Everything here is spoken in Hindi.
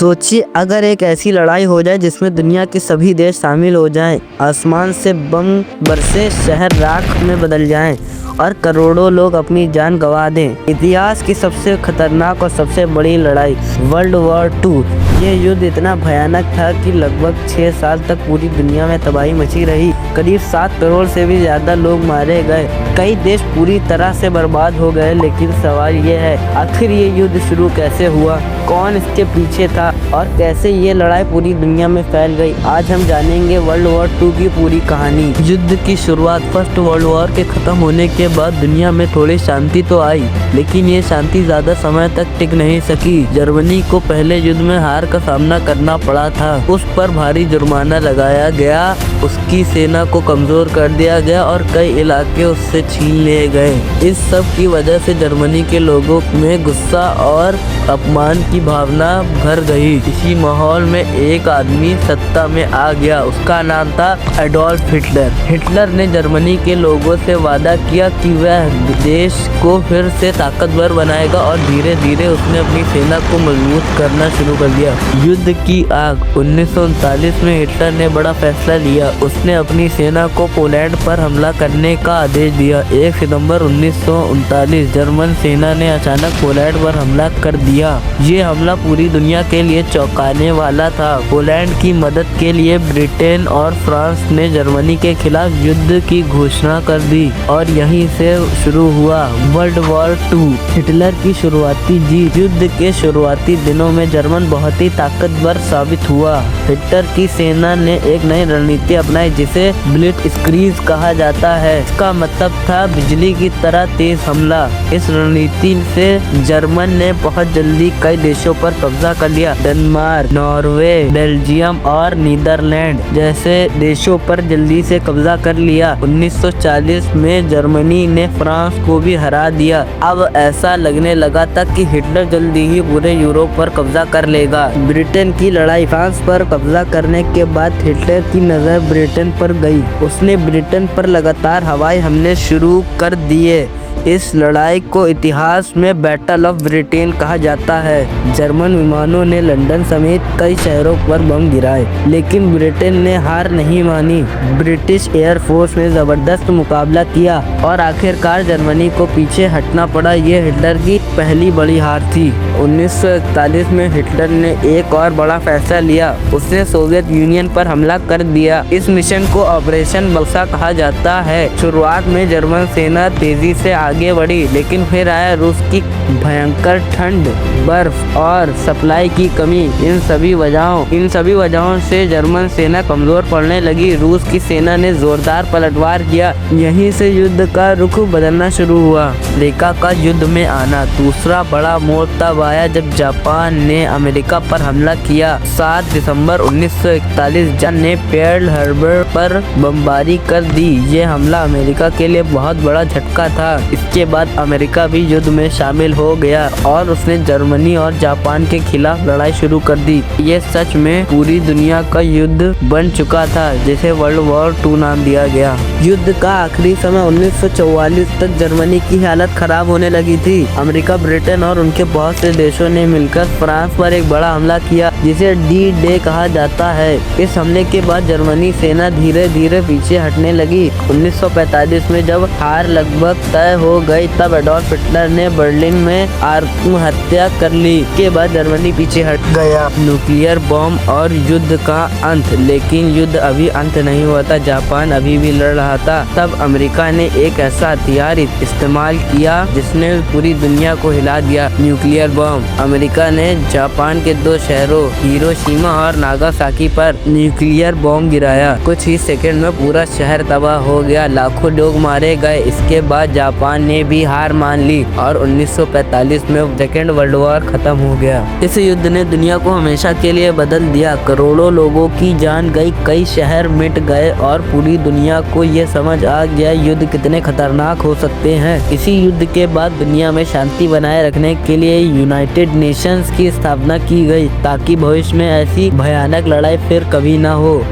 सोचिए अगर एक ऐसी लड़ाई हो जाए जिसमें दुनिया के सभी देश शामिल हो जाएं, आसमान से बम बरसे, शहर राख में बदल जाएं और करोड़ों लोग अपनी जान गंवा दें। इतिहास की सबसे खतरनाक और सबसे बड़ी लड़ाई वर्ल्ड वॉर 2। ये युद्ध इतना भयानक था कि लगभग 6 साल तक पूरी दुनिया में तबाही मची रही। करीब 7 करोड़ से भी ज़्यादा लोग मारे गए। कई देश पूरी तरह से बर्बाद हो गए। लेकिन सवाल ये है, आखिर ये युद्ध शुरू कैसे हुआ, कौन इसके पीछे था और कैसे ये लड़ाई पूरी दुनिया में फैल गई। आज हम जानेंगे वर्ल्ड वॉर 2 की पूरी कहानी। युद्ध की शुरुआत फर्स्ट वर्ल्ड वॉर के खत्म होने के बाद दुनिया में थोड़ी शांति तो आई, लेकिन ये शांति ज्यादा समय तक टिक नहीं सकी। जर्मनी को पहले युद्ध में हार का सामना करना पड़ा था। उस पर भारी जुर्माना लगाया गया, उसकी सेना को कमजोर कर दिया गया और कई इलाके उससे छीन लिए गए। इस सब की वजह से जर्मनी के लोगों में गुस्सा और अपमान की भावना भर गई। इसी माहौल में एक आदमी सत्ता में आ गया। उसका नाम था एडोल्फ हिटलर। हिटलर ने जर्मनी के लोगों से वादा किया कि वह देश को फिर से ताकतवर बनाएगा और धीरे धीरे उसने अपनी सेना को मजबूत करना शुरू कर दिया। युद्ध की आग 1939 में हिटलर ने बड़ा फैसला लिया। उसने अपनी सेना को पोलैंड पर हमला करने का आदेश दिया। 1 सितंबर 1939 जर्मन सेना ने अचानक पोलैंड पर हमला कर दिया। ये हमला पूरी दुनिया के लिए चौंकाने वाला था। पोलैंड की मदद के लिए ब्रिटेन और फ्रांस ने जर्मनी के खिलाफ युद्ध की घोषणा कर दी और यहीं से शुरू हुआ वर्ल्ड वॉर 2। हिटलर की शुरुआती जीत। युद्ध के शुरुआती दिनों में जर्मन बहुत ही ताकतवर साबित हुआ। हिटलर की सेना ने एक नई रणनीति अपनाई जिसे ब्लिट्जक्रीग कहा जाता है। इसका मतलब था बिजली की तरह तेज हमला। इस रणनीति से जर्मन ने बहुत जल्दी कई देशों पर कब्जा कर लिया। डेनमार्क, नॉर्वे, बेल्जियम और नीदरलैंड जैसे देशों पर जल्दी से कब्जा कर लिया। 1940 में जर्मनी ने फ्रांस को भी हरा दिया। अब ऐसा लगने लगा था कि हिटलर जल्दी ही पूरे यूरोप पर कब्जा कर लेगा। ब्रिटेन की लड़ाई। फ्रांस पर कब्जा करने के बाद हिटलर की नजर ब्रिटेन पर गई। उसने ब्रिटेन पर लगातार हवाई हमले शुरू कर दिए। इस लड़ाई को इतिहास में बैटल ऑफ ब्रिटेन कहा जाता है। जर्मन विमानों ने लंदन समेत कई शहरों पर बम गिराए, लेकिन ब्रिटेन ने हार नहीं मानी। ब्रिटिश एयरफोर्स ने जबरदस्त मुकाबला किया और आखिरकार जर्मनी को पीछे हटना पड़ा। ये हिटलर की पहली बड़ी हार थी। 1941 में हिटलर ने एक और बड़ा फैसला लिया। उसने सोवियत यूनियन पर हमला कर दिया। इस मिशन को ऑपरेशन बक्सा कहा जाता है। शुरुआत में जर्मन सेना तेजी से आगे बढ़ी, लेकिन फिर आया रूस की भयंकर ठंड, बर्फ और सप्लाई की कमी। इन सभी वजहों से जर्मन सेना कमजोर पड़ने लगी। रूस की सेना ने जोरदार पलटवार किया। यहीं से युद्ध का रुख बदलना शुरू हुआ। अमेरिका का युद्ध में आना। दूसरा बड़ा मोड़ तब आया जब जापान ने अमेरिका पर हमला किया। 7 दिसंबर 1941 जापान ने पर्ल हार्बर पर बमबारी कर दी। ये हमला अमेरिका के लिए बहुत बड़ा झटका था। इसके बाद अमेरिका भी युद्ध में शामिल हो गया और उसने जर्मनी और जापान के खिलाफ लड़ाई शुरू कर दी। ये सच में पूरी दुनिया का युद्ध बन चुका था, जिसे वर्ल्ड वॉर 2 नाम दिया गया। युद्ध का आखिरी समय 1944 तक जर्मनी की हालत खराब होने लगी थी। अमेरिका, ब्रिटेन और उनके बहुत से देशों ने मिलकर फ्रांस पर एक बड़ा हमला किया, जिसे डी डे कहा जाता है। इस हमले के बाद जर्मनी सेना धीरे धीरे पीछे हटने लगी। 1945 में जब हार लगभग तय हो गई, तब एडोल्फ हिटलर ने बर्लिन में आत्महत्या कर ली। के बाद जर्मनी पीछे हट गया। न्यूक्लियर बॉम्ब और युद्ध का अंत। लेकिन युद्ध अभी अंत नहीं हुआ था। जापान अभी भी लड़ रहा था। तब अमेरिका ने एक ऐसा हथियार इस्तेमाल किया जिसने पूरी दुनिया को हिला दिया, न्यूक्लियर बॉम्ब। अमेरिका ने जापान के 2 शहरों हिरोशिमा और नागासाकी पर न्यूक्लियर बॉम्ब गिराया। कुछ ही सेकंड में पूरा शहर तबाह हो गया, लाखों लोग मारे गए। इसके बाद जापान ने भी हार मान ली और 1945 में सेकेंड वर्ल्ड वॉर खत्म हो गया। इस युद्ध ने दुनिया को हमेशा के लिए बदल दिया। करोड़ों लोगों की जान गई, कई शहर मिट गए और पूरी दुनिया को ये समझ आ गया युद्ध कितने खतरनाक हो सकते हैं। इसी युद्ध के बाद दुनिया में शांति बनाए रखने के लिए यूनाइटेड नेशंस की स्थापना की गई, ताकि भविष्य में ऐसी भयानक लड़ाई फिर कभी ना हो।